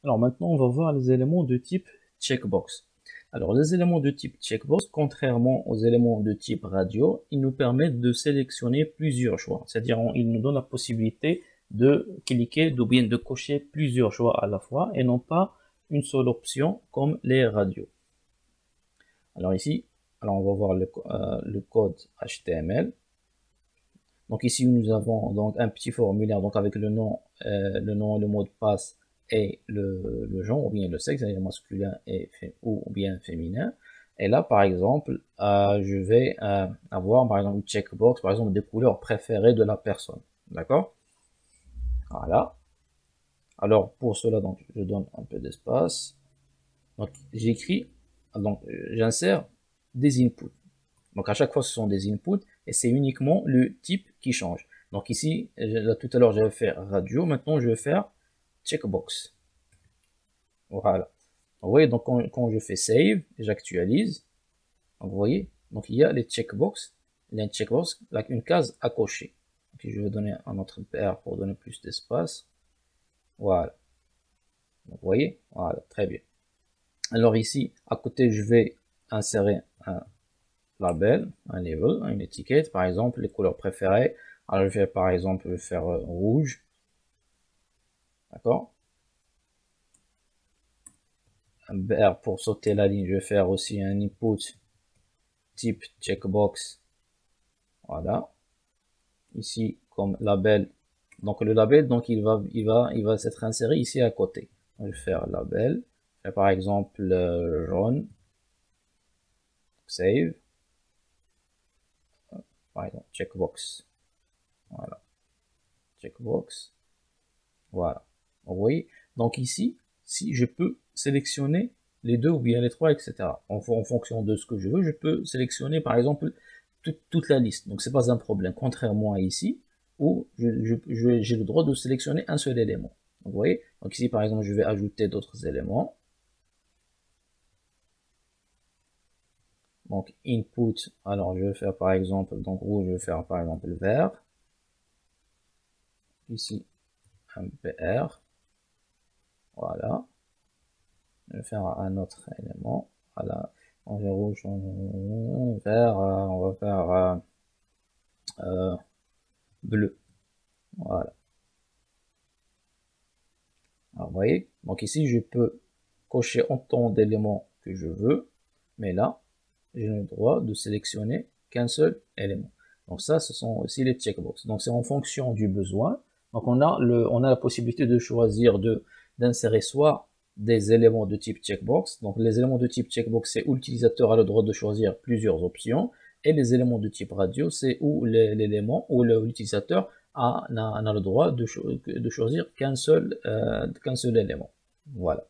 Alors maintenant, on va voir les éléments de type checkbox. Alors les éléments de type checkbox, contrairement aux éléments de type radio, ils nous permettent de sélectionner plusieurs choix. C'est-à-dire, ils nous donnent la possibilité de cliquer, ou bien de cocher plusieurs choix à la fois et non pas une seule option comme les radios. Alors ici, on va voir le code HTML. Donc ici, nous avons donc un petit formulaire donc avec le nom, le mot de passe et le genre ou bien le sexe, c'est-à-dire masculin ou bien féminin. Et là, par exemple, je vais avoir par exemple une checkbox, par exemple des couleurs préférées de la personne. D'accord? Voilà. Alors pour cela, donc je donne un peu d'espace. Donc j'écris, donc j'insère des inputs. Donc à chaque fois, ce sont des inputs et c'est uniquement le type qui change. Donc ici, là, tout à l'heure, j'avais fait radio. Maintenant, je vais faire checkbox. Voilà. Vous voyez, donc quand je fais save, j'actualise. Donc vous voyez, donc il y a les checkbox. Il y a une checkbox, avec une case à cocher. Donc, je vais donner un autre PR pour donner plus d'espace. Voilà. Donc, vous voyez, voilà, très bien. Alors ici, à côté, je vais insérer un label, un label, une étiquette, par exemple, les couleurs préférées. Alors, je vais par exemple faire rouge. D'accord? Un BR pour sauter la ligne, je vais faire aussi un input type checkbox. Voilà. Ici, comme label. Donc, le label, donc, il va s'être inséré ici à côté. Je vais faire label. Je vais par exemple jaune. Save. Par exemple, checkbox. Voilà. Checkbox. Voilà. Vous voyez? Donc ici, si je peux sélectionner les deux ou bien les trois, etc. En fonction de ce que je veux, je peux sélectionner par exemple toute la liste. Donc c'est pas un problème, contrairement à ici, où j'ai le droit de sélectionner un seul élément. Vous voyez? Donc ici par exemple, je vais ajouter d'autres éléments. Donc input, alors je vais faire par exemple, donc rouge, je vais faire par exemple vert. Ici, un PR. Voilà. Je vais faire un autre élément. Voilà. On fait rouge, vert, on va faire bleu. Voilà. Alors, vous voyez, donc ici, je peux cocher autant d'éléments que je veux, mais là, j'ai le droit de sélectionner qu'un seul élément. Donc ça, ce sont aussi les checkbox. Donc c'est en fonction du besoin. Donc on a la possibilité de choisir d'insérer soit des éléments de type checkbox. Donc les éléments de type checkbox, c'est où l'utilisateur a le droit de choisir plusieurs options. Et les éléments de type radio, c'est où l'élément ou l'utilisateur a le droit de choisir qu'un seul élément. Voilà.